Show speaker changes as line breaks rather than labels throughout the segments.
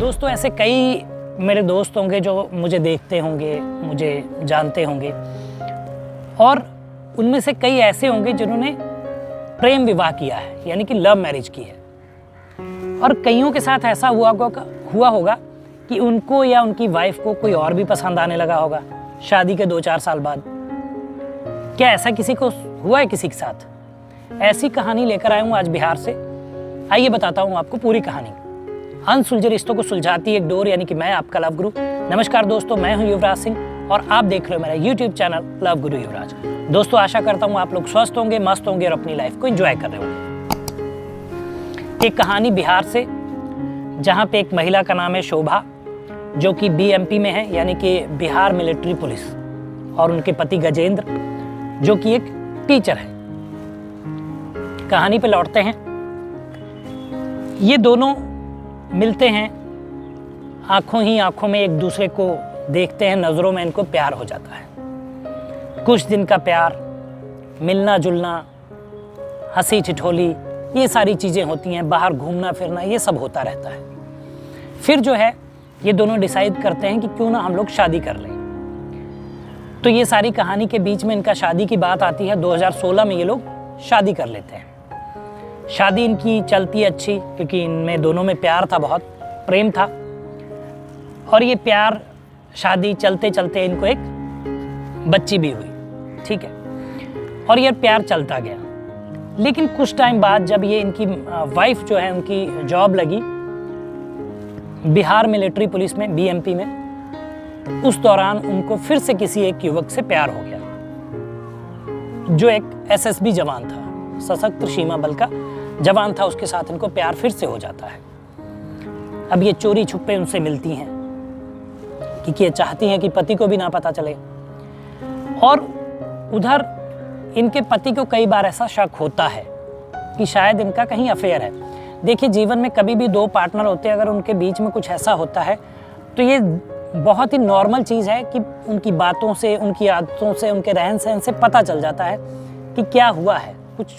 दोस्तों ऐसे कई मेरे दोस्त होंगे जो मुझे देखते होंगे, मुझे जानते होंगे, और उनमें से कई ऐसे होंगे जिन्होंने प्रेम विवाह किया है, यानी कि लव मैरिज की है। और कईयों के साथ ऐसा हुआ होगा कि उनको या उनकी वाइफ को कोई और भी पसंद आने लगा होगा शादी के 2-4 साल बाद। क्या ऐसा किसी को हुआ है किसी के साथ? ऐसी कहानी लेकर आया हूँ आज बिहार से। आइए बताता हूँ आपको पूरी कहानी। अनसुलझे रिश्तों को सुलझाती एक डोर, यानी कि मैं आपका लव गुरु। नमस्कार दोस्तों, मैं हूँ युवराज सिंह और आप देख रहे हो मेरा यूट्यूब चैनल लव गुरु युवराज। दोस्तों आशा करता हूँ आप लोग स्वस्थ होंगे, मस्त होंगे और अपनी लाइफ को एंजॉय कर रहे होंगे। एक कहानी बिहार से, जहाँ पे एक महिला का नाम है शोभा, जो कि बीएमपी में है, यानी कि बिहार मिलिट्री पुलिस, और उनके पति गजेंद्र, जो कि एक टीचर है। कहानी पे लौटते हैं। ये दोनों मिलते हैं, आंखों ही आंखों में एक दूसरे को देखते हैं, नज़रों में इनको प्यार हो जाता है। कुछ दिन का प्यार, मिलना जुलना, हंसी ठिठोली, ये सारी चीज़ें होती हैं, बाहर घूमना फिरना, ये सब होता रहता है। फिर जो है ये दोनों डिसाइड करते हैं कि क्यों ना हम लोग शादी कर लें। तो ये सारी कहानी के बीच में इनका शादी की बात आती है। 2016 में ये लोग शादी कर लेते हैं। शादी इनकी चलती है अच्छी, क्योंकि इनमें दोनों में प्यार था, बहुत प्रेम था। और ये प्यार शादी चलते चलते इनको एक बच्ची भी हुई, ठीक है। और ये प्यार चलता गया। लेकिन कुछ टाइम बाद जब ये इनकी वाइफ जो है, उनकी जॉब लगी बिहार मिलिट्री पुलिस में, बीएमपी में, उस दौरान उनको फिर से किसी एक युवक से प्यार हो गया, जो एक एसएसबी जवान था, सशस्त्र सीमा बल का जवान था। उसके साथ इनको प्यार फिर से हो जाता है। अब ये चोरी छुपे उनसे मिलती हैं, क्योंकि ये चाहती हैं कि पति को भी ना पता चले। और उधर इनके पति को कई बार ऐसा शक होता है कि शायद इनका कहीं अफेयर है। देखिए, जीवन में कभी भी दो पार्टनर होते हैं, अगर उनके बीच में कुछ ऐसा होता है तो ये बहुत ही नॉर्मल चीज़ है कि उनकी बातों से, उनकी आदतों से, उनके रहन सहन से पता चल जाता है कि क्या हुआ है,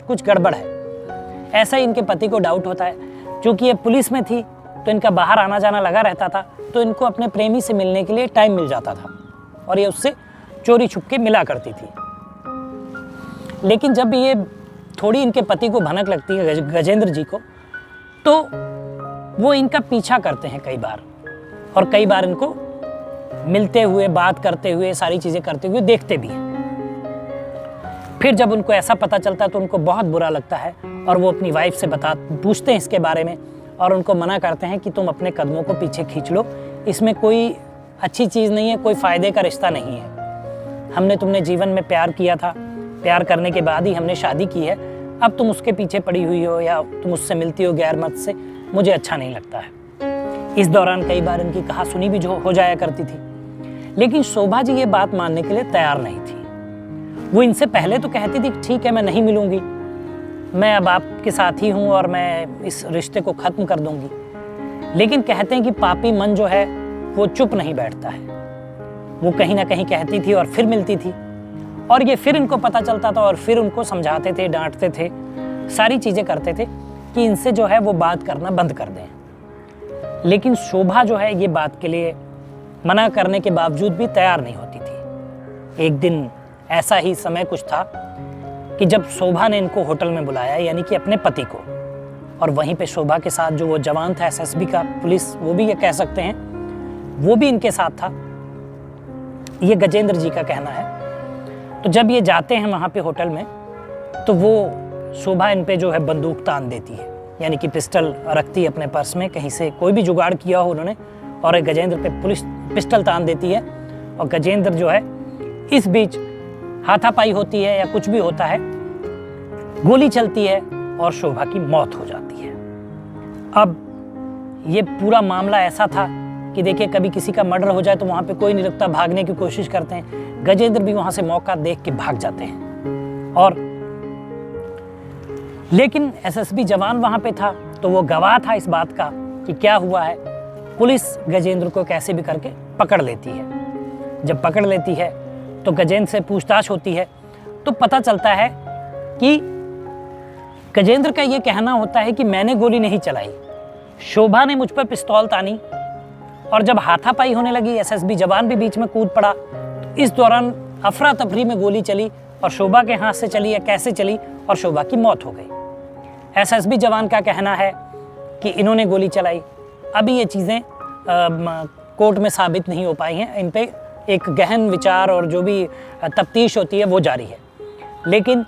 कुछ गड़बड़ है। ऐसा ही इनके पति को डाउट होता है। क्योंकि ये पुलिस में थी तो इनका बाहर आना जाना लगा रहता था, तो इनको अपने प्रेमी से मिलने के लिए टाइम मिल जाता था और ये उससे चोरी छुप के मिला करती थी। लेकिन जब ये थोड़ी इनके पति को भनक लगती है, गजेंद्र जी को, तो वो इनका पीछा करते हैं कई बार, और कई बार इनको मिलते हुए, बात करते हुए, सारी चीज़ें करते हुए देखते भी हैं। फिर जब उनको ऐसा पता चलता है तो उनको बहुत बुरा लगता है और वो अपनी वाइफ से पूछते हैं इसके बारे में, और उनको मना करते हैं कि तुम अपने कदमों को पीछे खींच लो, इसमें कोई अच्छी चीज़ नहीं है, कोई फ़ायदे का रिश्ता नहीं है। हमने तुमने जीवन में प्यार किया था, प्यार करने के बाद ही हमने शादी की है, अब तुम उसके पीछे पड़ी हुई हो या तुम उससे मिलती हो गैर मत से, मुझे अच्छा नहीं लगता है। इस दौरान कई बार इनकी कहा सुनी भी हो जाया करती थी। लेकिन शोभा जी ये बात मानने के लिए तैयार नहीं थी। वो इनसे पहले तो कहती थी ठीक है, मैं नहीं मिलूंगी, मैं अब आपके साथ ही हूँ और मैं इस रिश्ते को ख़त्म कर दूंगी। लेकिन कहते हैं कि पापी मन जो है वो चुप नहीं बैठता है। वो कहीं ना कहीं कहती थी और फिर मिलती थी, और ये फिर इनको पता चलता था और फिर उनको समझाते थे, डांटते थे, सारी चीज़ें करते थे कि इनसे जो है वो बात करना बंद कर दें। लेकिन शोभा जो है ये बात के लिए मना करने के बावजूद भी तैयार नहीं होती थी। एक दिन ऐसा ही समय कुछ था कि जब शोभा ने इनको होटल में बुलाया, यानी कि अपने पति को, और वहीं पे शोभा के साथ जो वो जवान था एसएसबी का, पुलिस, वो भी ये कह सकते हैं, वो भी इनके साथ था, ये गजेंद्र जी का कहना है। तो जब ये जाते हैं वहाँ पे होटल में, तो वो शोभा इन पे जो है बंदूक तान देती है, यानी कि पिस्टल रखती है अपने पर्स में, कहीं से कोई भी जुगाड़ किया हो उन्होंने, और गजेंद्र पे पुलिस पिस्टल तान देती है। और गजेंद्र जो है, इस बीच हाथापाई होती है या कुछ भी होता है, गोली चलती है और शोभा की मौत हो जाती है। अब ये पूरा मामला ऐसा था कि देखिए, कभी किसी का मर्डर हो जाए तो वहाँ पे कोई नहीं रुकता, भागने की कोशिश करते हैं। गजेंद्र भी वहाँ से मौका देख के भाग जाते हैं। और लेकिन एसएसबी जवान वहाँ पे था, तो वो गवाह था इस बात का कि क्या हुआ है। पुलिस गजेंद्र को कैसे भी करके पकड़ लेती है। जब पकड़ लेती है तो गजेंद्र से पूछताछ होती है, तो पता चलता है कि गजेंद्र का ये कहना होता है कि मैंने गोली नहीं चलाई, शोभा ने मुझ पर पिस्तौल तानी और जब हाथापाई होने लगी, एसएसबी जवान भी बीच में कूद पड़ा, तो इस दौरान अफरा तफरी में गोली चली और शोभा के हाथ से चली या कैसे चली और शोभा की मौत हो गई। एसएसबी जवान का कहना है कि इन्होंने गोली चलाई। अभी ये चीज़ें कोर्ट में साबित नहीं हो पाई हैं, इन पे एक गहन विचार और जो भी तफ्तीश होती है वो जारी है। लेकिन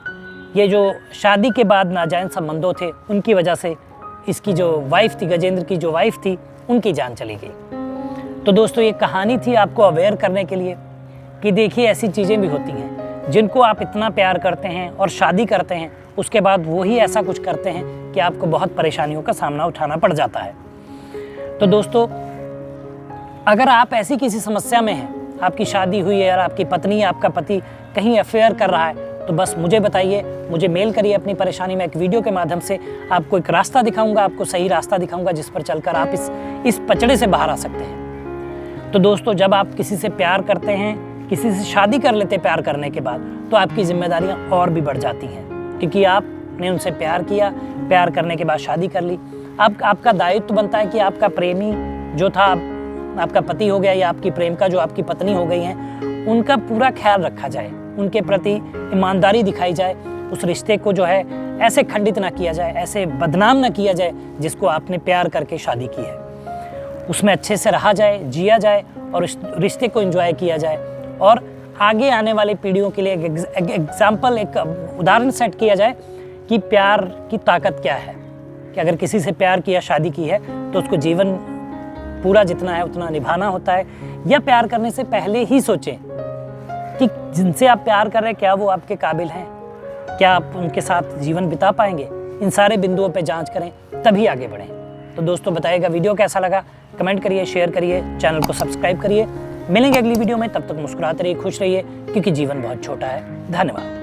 ये जो शादी के बाद नाजायज़ संबंधों थे, उनकी वजह से इसकी जो वाइफ थी, गजेंद्र की जो वाइफ थी, उनकी जान चली गई। तो दोस्तों, ये कहानी थी आपको अवेयर करने के लिए कि देखिए ऐसी चीज़ें भी होती हैं जिनको आप इतना प्यार करते हैं और शादी करते हैं, उसके बाद वो ही ऐसा कुछ करते हैं कि आपको बहुत परेशानियों का सामना उठाना पड़ जाता है। तो दोस्तों, अगर आप ऐसी किसी समस्या में हैं, आपकी शादी हुई है और आपकी पत्नी या आपका पति कहीं अफेयर कर रहा है, तो बस मुझे बताइए, मुझे मेल करिए अपनी परेशानी में। एक वीडियो के माध्यम से आपको एक रास्ता दिखाऊंगा, आपको सही रास्ता दिखाऊंगा जिस पर चलकर आप इस पचड़े से बाहर आ सकते हैं। तो दोस्तों, जब आप किसी से प्यार करते हैं, किसी से शादी कर लेते हैं प्यार करने के बाद, तो आपकी जिम्मेदारियां और भी बढ़ जाती हैं, क्योंकि आपने उनसे प्यार किया, प्यार करने के बाद शादी कर ली। आपका दायित्व बनता है कि आपका प्रेमी जो था, आपका पति हो गया या आपकी प्रेमिका जो आपकी पत्नी हो गई हैं, उनका पूरा ख्याल रखा जाए, उनके प्रति ईमानदारी दिखाई जाए, उस रिश्ते को जो है ऐसे खंडित ना किया जाए, ऐसे बदनाम ना किया जाए जिसको आपने प्यार करके शादी की है। उसमें अच्छे से रहा जाए, जिया जाए और उस रिश्ते को एंजॉय किया जाए और आगे आने वाली पीढ़ियों के लिए एक एग्जाम्पल, एक उदाहरण सेट किया जाए कि प्यार की ताकत क्या है, कि अगर किसी से प्यार किया, शादी की है, तो उसको जीवन पूरा जितना है उतना निभाना होता है। या प्यार करने से पहले ही सोचें कि जिनसे आप प्यार कर रहे हैं, क्या वो आपके काबिल हैं, क्या आप उनके साथ जीवन बिता पाएंगे। इन सारे बिंदुओं पे जांच करें, तभी आगे बढ़ें। तो दोस्तों, बताइएगा वीडियो कैसा लगा, कमेंट करिए, शेयर करिए, चैनल को सब्सक्राइब करिए। मिलेंगे अगली वीडियो में, तब तक मुस्कुराते रहिए, खुश रहिए, क्योंकि जीवन बहुत छोटा है। धन्यवाद।